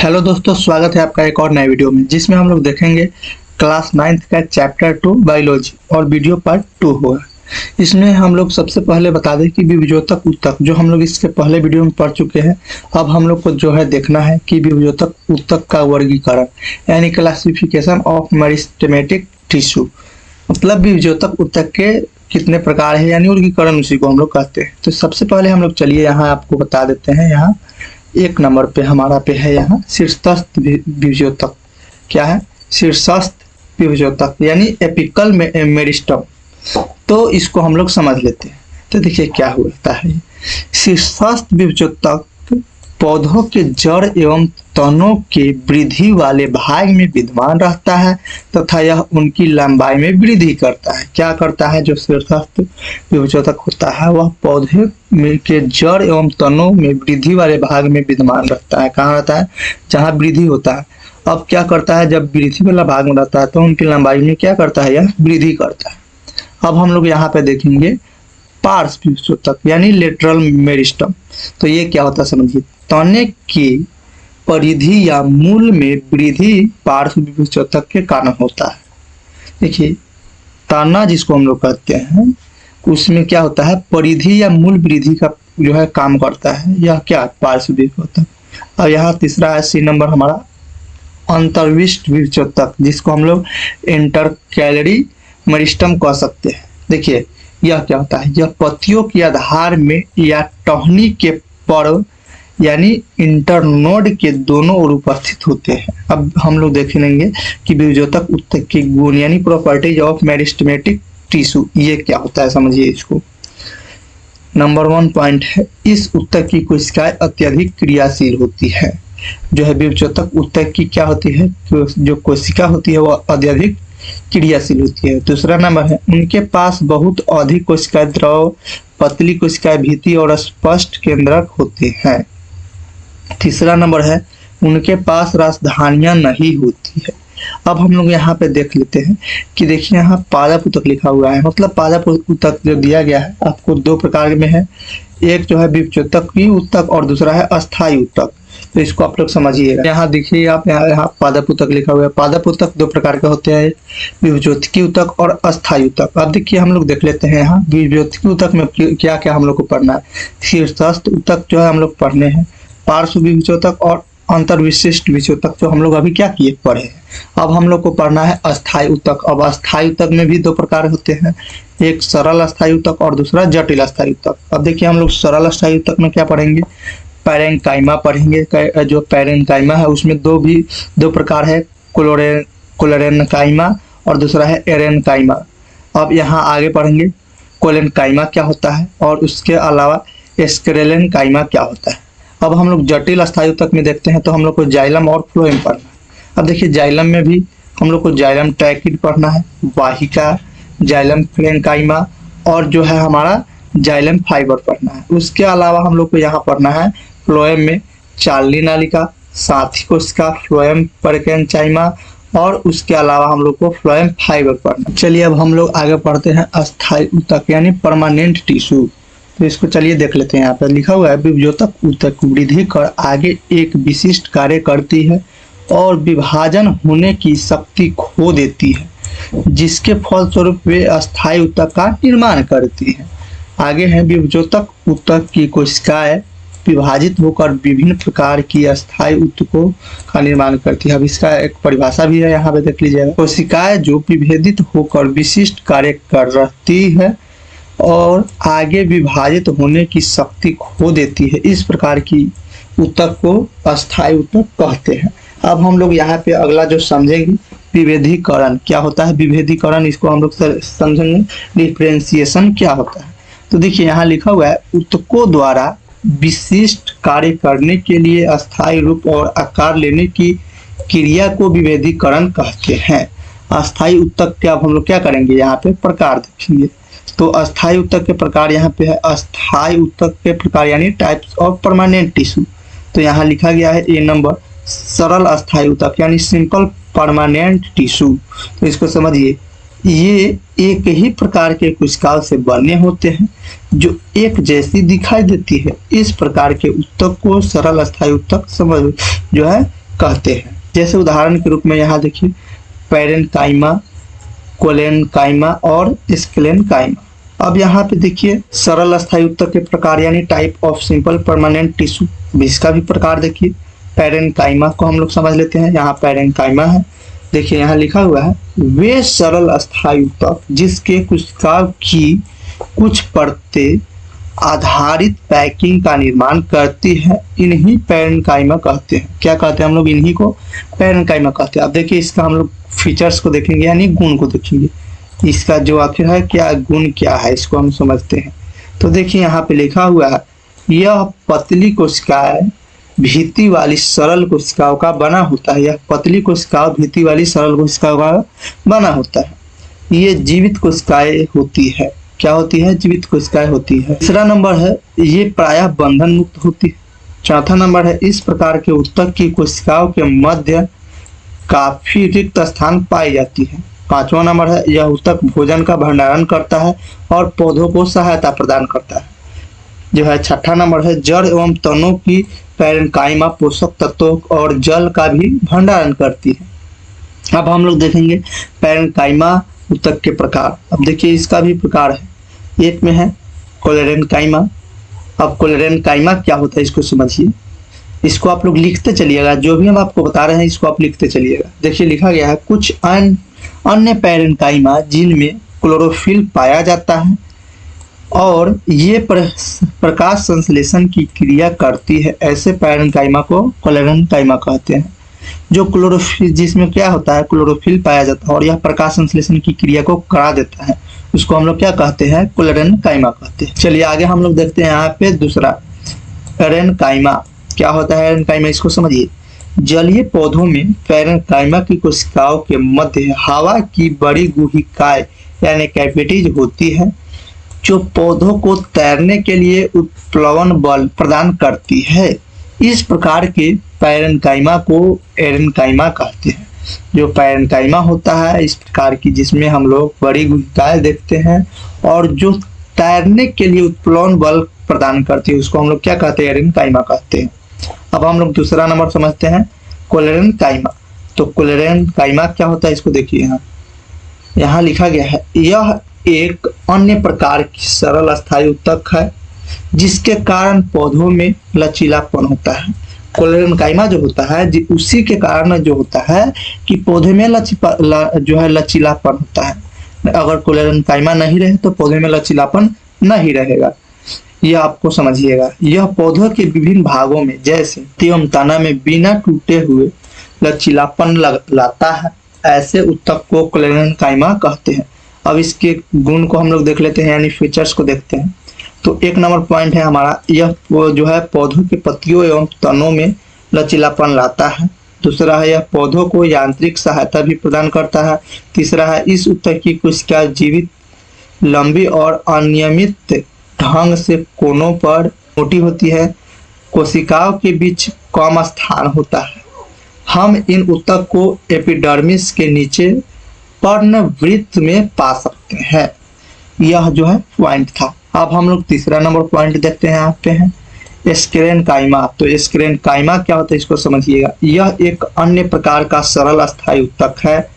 Hello दोस्तों, स्वागत है आपका एक और नए वीडियो में जिसमें हम लोग देखेंगे क्लास 9th का चैप्टर 2 बायोलॉजी और वीडियो पार्ट 2 होगा। इसमें हम लोग सबसे पहले बता दें कि विभुजोतक ऊतक जो हम लोग इसके पहले वीडियो में पढ़ चुके हैं, अब हम लोग को जो है देखना है कि विभुजोतक ऊतक का वर्गीकरण यानी क्लासिफिकेशन ऑफ मेरिस्टेमेटिक टिश्यू, मतलब विभुजोतक ऊतक के कितने प्रकार है यानी वर्गीकरण, उसी को हम लोग कहते हैं। तो सबसे पहले हम लोग चलिए यहाँ आपको बता देते हैं। यहाँ एक नंबर पे हमारा पे है यहाँ शीर्षस्थ विभुजोतक। क्या है? शीर्षस्थ विभुजोतक यानी एपिकल मेरिस्टम। तो इसको हम लोग समझ लेते हैं। तो देखिए क्या होता है। शीर्षस्थ विभुजोतक पौधों के जड़ एवं तनों के वृद्धि वाले भाग में विद्यमान रहता है तथा यह उनकी लंबाई में वृद्धि करता है। क्या करता है? जो शीर्षस्थ विभुजोतक होता है वह पौधे के जड़ एवं तनों में वृद्धि वाले भाग में विद्यमान रहता है। कहाँ रहता है? जहाँ वृद्धि होता है। अब क्या करता है? जब वृद्धि वाला भाग में रहता है तो उनकी लंबाई में क्या करता है? यह वृद्धि करता है। अब हम लोग यहाँ पे देखेंगे पार्श्व विभुजोतक यानी लेटरल मेरिस्टम। तो ये क्या होता है समझिए। तने की परिधि या मूल में वृद्धि पार्श्व विभुजोतक के कारण होता है। देखिए तना जिसको हम लोग कहते हैं उसमें क्या होता है? परिधि या मूल वृद्धि का जो है काम करता है। यह क्या? पार्श्व विभुजोतक। और यहाँ तीसरा है सी नंबर हमारा अंतर्विष्ट विभुजोतक, जिसको हम लोग इंटरकैलरी मेरिस्टम कह सकते हैं। देखिए यह क्या होता है? यह पत्तियों के आधार में या टहनी के पर्व यानी इंटरनोड के दोनों ओर उपस्थित होते हैं। अब हम लोग देख लेंगे कि विभुजोतक ऊतक के गुण यानी प्रॉपर्टीज ऑफ मेरिस्टेमेटिक टिश्यू ये क्या होता है, समझिए इसको। नंबर 1 पॉइंट है, इस ऊतक की कोशिकाएं अत्यधिक क्रियाशील होती है। जो है विभुजोतक ऊतक की क्या होती है? जो कोशिका होती है वह अत्यधिक क्रियाशील होती है। दूसरा नंबर है, उनके पास बहुत अधिक कोशिकाएं द्रव, पतली कोशिकाएं भीति और स्पष्ट केंद्रक होते हैं। तीसरा नंबर है, उनके पास राजधानियां नहीं होती है। अब हम लोग यहाँ पे देख लेते हैं कि देखिए यहाँ पादप ऊतक लिखा हुआ है, मतलब पादप ऊतक जो दिया गया है आपको दो प्रकार में है। एक जो है विभुजोतकी ऊतक और दूसरा है अस्थायी ऊतक। तो इसको आप लोग समझिएगा। यहाँ देखिए आप यहाँ पादप ऊतक लिखा हुआ है। पादप ऊतक दो प्रकार के होते हैं, विभुजोतकी ऊतक और अस्थायी ऊतक। अब देखिए हम लोग देख लेते हैं यहाँ विभुजोतकी ऊतक में क्या क्या हम लोग को पढ़ना है। शीर्षस्थ ऊतक जो है हम लोग पढ़ने हैं, पार्श्व विभुजोतक और अंतर्विशिष्ट विभुजोतक जो हम लोग अभी क्या किए पढ़े हैं। अब हम लोग को पढ़ना है अस्थायी ऊतक। अब अस्थायी ऊतक में भी दो प्रकार होते हैं, एक सरल अस्थायी ऊतक और दूसरा जटिल अस्थायी ऊतक। अब देखिए हम लोग सरल अस्थायी ऊतक में क्या पढ़ेंगे? पैरेन्काइमा पढ़ेंगे। जो पैरेन्काइमा है उसमें दो प्रकार है, क्लोरेन्काइमा और दूसरा है एरेन्काइमा। अब यहाँ आगे पढ़ेंगे कोलेन्काइमा क्या होता है और उसके अलावा एस्केरेन्काइमा क्या होता है। अब हम लोग जटिल अस्थायी ऊतक में देखते हैं तो हम लोग को जाइलम और फ्लोएम पढ़ना है। अब देखिए जाइलम में भी हम लोग को जाइलम ट्रैकिड पढ़ना है, वाहिका, जाइलम फ्रेन्काइमा और जो है हमारा जाइलम फाइबर पढ़ना है। उसके अलावा हम लोग को यहाँ पढ़ना है फ्लोएम में चार्ली नालिका, साथी कोशिका, फ्लोएम पैरेन्काइमा और उसके अलावा हम लोग को फ्लोएम फाइबर पढ़ना। चलिए अब हम लोग आगे पढ़ते हैं अस्थायी ऊतक यानी परमानेंट टिश्यू। तो इसको चलिए देख लेते हैं। यहाँ पर लिखा हुआ है विभुजोतक ऊतक वृद्धि कर आगे एक विशिष्ट कार्य करती है और विभाजन होने की शक्ति खो देती है, जिसके फलस्वरूप वे अस्थायी ऊतक का निर्माण करती है। आगे है विभुजोतक ऊतक की कोशिकाएं विभाजित होकर विभिन्न प्रकार की अस्थायी ऊतकों का निर्माण करती है। अब इसका एक परिभाषा भी है, यहाँ पे देख लीजिएगा। कोशिकाएं जो विभेदित होकर विशिष्ट कार्य कर रहती है और आगे विभाजित होने की शक्ति खो देती है, इस प्रकार की ऊतक को अस्थायी ऊतक कहते हैं। अब हम लोग यहाँ पे अगला जो समझेंगे विभेदीकरण क्या होता है। विभेदीकरण इसको हम लोग समझेंगे। डिफरेंशिएशन क्या होता है। तो देखिए यहाँ लिखा हुआ है ऊतकों द्वारा विशिष्ट कार्य करने के लिए अस्थायी रूप और आकार लेने की क्रिया को विभेदीकरण कहते हैं। अस्थायी ऊतक के अब हम लोग क्या करेंगे? यहाँ पे प्रकार देखेंगे। तो अस्थायी ऊतक के प्रकार यहाँ पे है अस्थायी ऊतक के प्रकार यानी टाइप्स ऑफ परमानेंट टिश्यू। तो यहाँ लिखा गया है ए नंबर सरल अस्थायी ऊतक यानी सिंपल परमानेंट टिश्यू। तो इसको समझिए, ये एक ही प्रकार के कोशिकाओं से बने होते हैं जो एक जैसी दिखाई देती है। इस प्रकार के ऊतक को सरल अस्थायी ऊतक समझ जो है कहते हैं। जैसे उदाहरण के रूप में यहाँ देखिए पैरेन्काइमा, कोलेनकाइमा और स्क्लेनकाइमा। अब यहाँ पे देखिए सरल अस्थायी ऊतक के प्रकार यानी type of simple permanent tissue, इसका भी प्रकार देखिए। पैरेन्काइमा को हम लोग समझ लेते हैं, यहाँ पैरेन्काइमा है, देखिए यहाँ लिखा हुआ है वे सरल अस्थायी ऊतक जिसके कोशिकाओं की कुछ परतें आधारित पैकिंग का निर्माण करती है, इन्हीं पैरेन्काइमा कहते हैं। क्या कहते हैं हम लोग? इन्हीं को पैरेन्काइमा कहते हैं। अब देखिए इसका हम लोग फीचर्स को देखेंगे यानी गुण को देखेंगे, इसका जो आखिर है क्या गुण क्या है इसको हम समझते हैं। तो देखिए यहाँ पे लिखा हुआ है यह पतली कोशिकाएं भीति वाली सरल कोशिकाओं का बना होता है। यह पतली कोशिकाओं भीति वाली सरल कोशिकाओं का बना होता है। ये जीवित कोशिकाएं होती है। क्या होती है? जीवित कोशिकाएं होती है। तीसरा नंबर है ये प्रायः बंधन मुक्त होती है। चौथा नंबर है इस प्रकार के ऊतक की कोशिकाओं के मध्य काफी रिक्त स्थान पाई जाती है। पांचवा नंबर है यह ऊतक भोजन का भंडारण करता है और पौधों को सहायता प्रदान करता है। जो है छठा नंबर है जड़ एवं तनों की पैरेन्काइमा पोषक तत्वों और जल का भी भंडारण करती है। अब हम लोग देखेंगे पैरेन्काइमा ऊतक के प्रकार। अब देखिए इसका भी प्रकार है, एक में है कोलेरेन्काइमा। अब कोलेरेन्काइमा क्या होता है इसको समझिए, इसको आप लोग लिखते चलिएगा, जो भी हम आपको बता रहे हैं इसको आप लिखते चलिएगा। देखिए लिखा गया है कुछ अन्य पैरेन्काइमा जिनमें क्लोरोफिल पाया जाता है और ये प्रकाश संश्लेषण की क्रिया करती है, ऐसे पैरेन्काइमा को कोलेरेन्काइमा कहते हैं। जो क्लोरोफिल, जिसमें क्या होता है क्लोरोफिल पाया जाता है और यह प्रकाश संश्लेषण की क्रिया को करा देता है, उसको हम लोग क्या कहते हैं? कोलेरेन्काइमा कहते हैं। चलिए आगे हम लोग देखते हैं यहाँ पे दूसरा एरेन्काइमा। क्या होता है एरेन्काइमा इसको समझिए। जलीय पौधों में पैरेन्काइमा की कोशिकाओं के मध्य हवा की बड़ी गुहिकाएं यानी कैविटीज होती है जो पौधों को तैरने के लिए उत्प्लवन बल प्रदान करती है। इस प्रकार के पैरेन्काइमा को एरेन्काइमा कहते हैं। जो पैरेन्काइमा होता है इस प्रकार की जिसमें हम लोग बड़ी गुहिकाएं देखते हैं और जो तैरने के लिए उत्प्लवन बल प्रदान करती है उसको हम लोग क्या कहते हैं? एरेन्काइमा कहते हैं। अब हम लोग दूसरा नंबर समझते हैं कोलेरेन्काइमा। तो कोलेरेन्काइमा क्या होता है इसको देखिए, यहाँ लिखा गया है यह एक अन्य प्रकार की सरल अस्थायी ऊतक है जिसके कारण पौधों में लचीलापन होता है। कोलेरेन्काइमा जो होता है उसी के कारण जो होता है कि पौधे में लचीलापन होता है। अगर कोलेरेन्काइमा नहीं रहे तो पौधे में लचीलापन नहीं रहेगा, यह आपको समझिएगा। यह पौधों के विभिन्न भागों में जैसे एवं तना में बिना टूटे हुए लचीलापन लाता है, ऐसे ऊतक को कोलेरेन्काइमा कहते हैं। अब इसके गुण को हम लोग देख लेते हैं यानी फीचर्स को देखते हैं। तो एक नंबर पॉइंट है हमारा यह जो है पौधों के पत्तियों एवं तनों में लचीलापन लाता है। दूसरा है यह पौधों को यांत्रिक सहायता भी प्रदान करता है। तीसरा है इस ऊतक की कोशिका जीवित, लंबी और अनियमित ढंग से कोनों पर मोटी होती है। कोशिकाओं के बीच कम स्थान होता है। हम इन ऊतक को एपिडर्मिस के नीचे पर्णवृत्त में पा सकते हैं। यह जो है पॉइंट था। अब हम लोग तीसरा नंबर पॉइंट देखते हैं, यहाँ पे है स्क्लेनकाइमा। तो स्क्लेनकाइमा क्या होता है इसको समझिएगा। यह एक अन्य प्रकार का सरल अस्थायी ऊतक है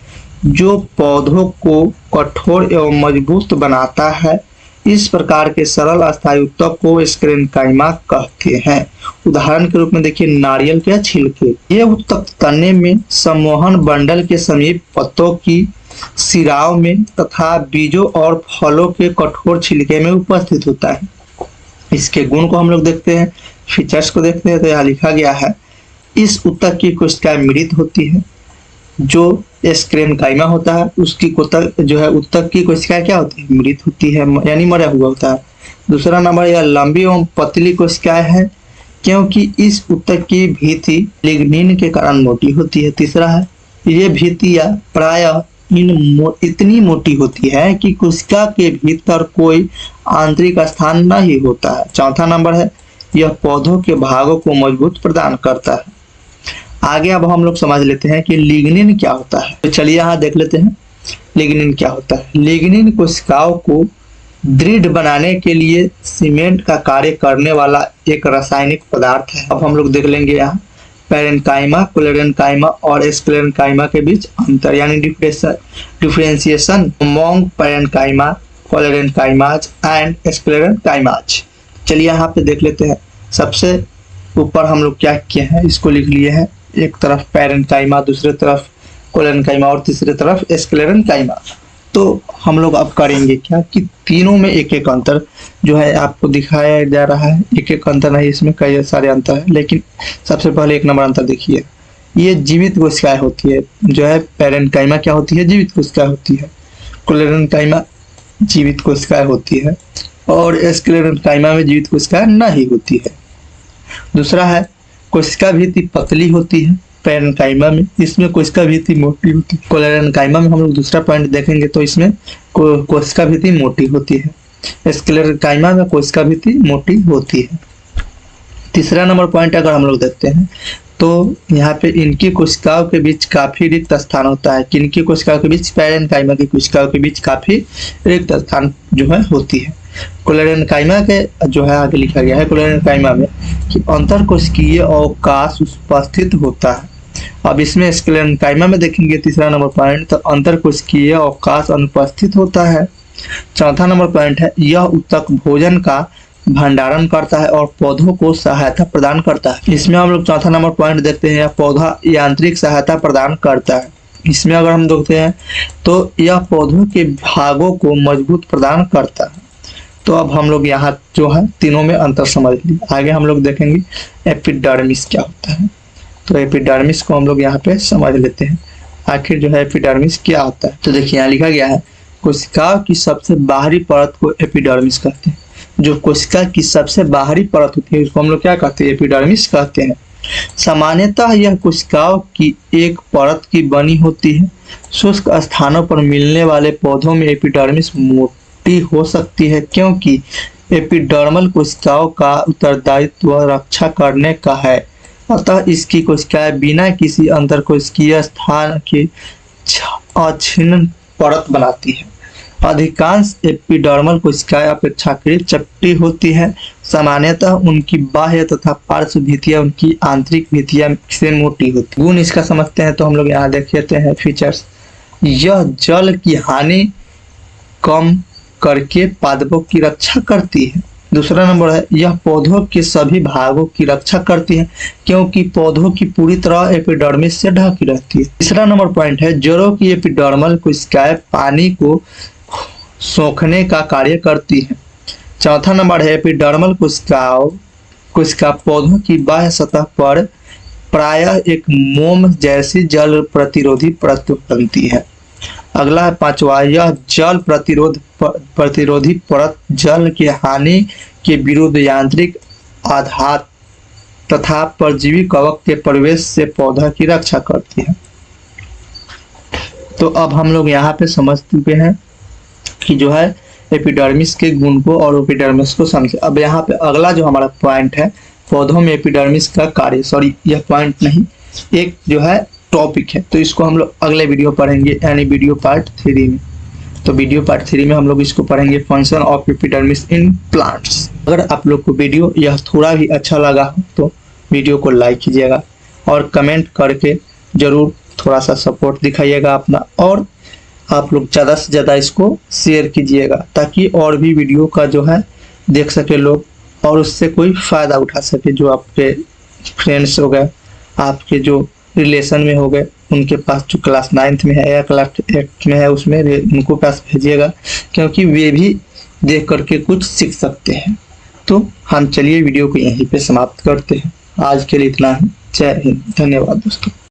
जो पौधों को कठोर एवं मजबूत बनाता है। इस प्रकार के सरल अस्थायी ऊतक को स्क्लेनकाइमा कहते हैं। उदाहरण के रूप में देखिए नारियल के छिलके, ये ऊतक तने में सम्मोहन बंडल के समीप, पत्तों की सिराओं में तथा बीजों और फलों के कठोर छिलके में उपस्थित होता है। इसके गुण को हम लोग देखते हैं, फीचर्स को देखते हैं। तो यहाँ लिखा गया है इस ऊतक की कोशिकाएं मृत होती है। जो स्क्लेनकाइमा होता है उसकी जो है ऊतक की कोशिकाएं क्या होती है? मृत होती है यानी मरा हुआ होता है। दूसरा नंबर यह लंबी एवं पतली कोशिकाएं हैं क्योंकि इस ऊतक की भीति लिग्निन के कारण मोटी होती है। तीसरा है ये भीतियां प्रायः इतनी मोटी होती है कि कोशिका के भीतर कोई आंतरिक स्थान नहीं होता है। चौथा नंबर है यह पौधों के भागों को मजबूत प्रदान करता है। आगे अब हम लोग समझ लेते हैं कि लिग्निन क्या होता है। तो चलिए यहाँ देख लेते हैं लिग्निन क्या होता है। लिग्निन कोशिकाओं को दृढ़ बनाने के लिए सीमेंट का कार्य करने वाला एक रासायनिक पदार्थ है। अब हम लोग देख लेंगे यहाँ पैरेन्काइमा, क्लोरेन्काइमा और स्क्लेरेन्काइमा के बीच अंतर यानी डिफरेंशिएशन अमॉन्ग पैरेन्काइमा, क्लोरेन्काइमाज एंड स्क्लेरेन्काइमाज। चलिए यहाँ पे देख लेते हैं। सबसे ऊपर हम लोग क्या किए हैं, इसको लिख लिए हैं, एक तरफ पैरेन्काइमा, दूसरे तरफ क्लोरेन्काइमा और तीसरे तरफ स्क्लेरेन्काइमा। तो हम लोग अब करेंगे क्या कि तीनों में एक एक अंतर जो है आपको दिखाया जा रहा है। एक एक अंतर नहीं, इसमें कई सारे अंतर है, लेकिन सबसे पहले 1 नंबर अंतर देखिए। ये जीवित कोशिकाएं होती है, जो है पैरेन्काइमा क्या होती है, जीवित कोशिकाएं होती है। क्लोरेन्काइमा जीवित कोशिकाएं होती है और स्क्लेरेन्काइमा में जीवित कोशिकाएं नहीं होती है। दूसरा है कोशिका भित्ति पतली होती है पैरेन्काइमा में, इसमें कोशिका भित्ति मोटी होती है। क्लोरेन्काइमा में हम लोग दूसरा पॉइंट देखेंगे तो इसमें कोशिका भित्ति मोटी होती है। स्क्लेरेन्काइमा में कोशिका भित्ति मोटी होती है। तीसरा नंबर पॉइंट अगर हम लोग देखते हैं तो यहाँ पे इनकी कोशिकाओं के बीच काफी रिक्त स्थान होता है। किनकी कोशिकाओं के बीच, पैरेन्काइमा की कोशिकाओं के बीच काफी रिक्त स्थान जो है होती है। क्लोरेन्काइमा के जो है आगे लिखा गया है क्लोरेन्काइमा में कि अंतर कोशिकीय अवकाश उपस्थित होता है। अब इसमें स्क्लेरेन्काइमा में देखेंगे तीसरा नंबर पॉइंट, तो अंतर कोशिकीय अवकाश अनुपस्थित होता है। चौथा नंबर पॉइंट है यह उत्तक भोजन का भंडारण करता है और पौधों को सहायता प्रदान करता है। इसमें हम लोग चौथा नंबर पॉइंट देखते हैं, पौधा यांत्रिक सहायता प्रदान करता है। इसमें अगर हम देखते हैं तो यह पौधों के भागों को मजबूत प्रदान करता है। तो अब हम लोग यहाँ जो है तीनों में अंतर समझ लिए। आगे हम लोग देखेंगे एपिडर्मिस क्या होता है। तो एपिडर्मिस को हम लोग यहाँ पे समझ लेते हैं, आखिर जो है एपिडर्मिस क्या होता है। तो देखिए यहाँ लिखा गया है कोशिकाओं की सबसे बाहरी परत को एपिडर्मिस कहते हैं। जो कोशिका की सबसे बाहरी परत होती है उसको हम लोग क्या कहते हैं, एपिडर्मिस कहते हैं। सामान्यतः यह कोशिकाओं की एक परत की बनी होती है। शुष्क स्थानों पर मिलने वाले पौधों में एपिडर्मिस मोटी हो सकती है क्योंकि एपिडर्मल कोशिकाओं का उत्तरदायित्व रक्षा करने का है, अतः इसकी कोशिकाएं बिना किसी अंतरकोशिकीय स्थान के अछिन्न परत बनाती है। अधिकांश एपिडर्मल कोशिकाएं अपेक्षाकृत चपटी होती है। सामान्यतः उनकी बाह्य तथा पार्श्व भित्तियां उनकी आंतरिक भित्तियां से मोटी होती है। गुण इसका समझते हैं तो हम लोग यहाँ देख लेते हैं फीचर्स। यह जल की हानि कम करके पादपों की रक्षा करती है। दूसरा नंबर है यह पौधों के सभी भागों की रक्षा करती है क्योंकि पौधों की पूरी तरह एपिडर्मिस से ढकी रहती है। तीसरा नंबर पॉइंट है जड़ों की एपिडर्मल कोशिकाएं पानी को सोखने का कार्य करती है। चौथा नंबर है एपिडर्मल कोशिका पौधों की बाह्य सतह पर प्रायः एक मोम जैसी जल प्रतिरोधी परत बनती है। अगला है पांचवा, यह जल प्रतिरोधी परत जल की हानि के विरुद्ध यांत्रिक आघात तथा परजीवी कवक के प्रवेश से पौधा की रक्षा करती है। तो अब हम लोग यहाँ पे समझ चुके हैं कि जो है एपिडर्मिस के गुण को और एपिडर्मिस को समझे। अब यहाँ पे अगला जो हमारा पॉइंट है पौधों में एपिडर्मिस का कार्य, सॉरी यह पॉइंट नहीं, एक जो है टॉपिक है, तो इसको हम लोग अगले वीडियो पढ़ेंगे यानी वीडियो पार्ट 3 में। तो वीडियो पार्ट 3 में हम लोग इसको पढ़ेंगे function of epidermis in plants. अगर आप लोग को वीडियो यह थोड़ा भी अच्छा लगा हो तो वीडियो को लाइक कीजिएगा और कमेंट करके जरूर थोड़ा सा सपोर्ट दिखाइएगा अपना, और आप लोग ज़्यादा से ज़्यादा इसको शेयर कीजिएगा ताकि और भी वीडियो का जो है देख सके लोग और उससे कोई फ़ायदा उठा सके। जो आपके फ्रेंड्स हो गए, आपके जो रिलेशन में हो गए, उनके पास जो क्लास 9th में है या क्लास 8th में है उसमें उनको पास भेजिएगा क्योंकि वे भी देख करके कुछ सीख सकते हैं। तो हम चलिए वीडियो को यहीं पे समाप्त करते हैं। आज के लिए इतना ही। जय हिंद, धन्यवाद दोस्तों।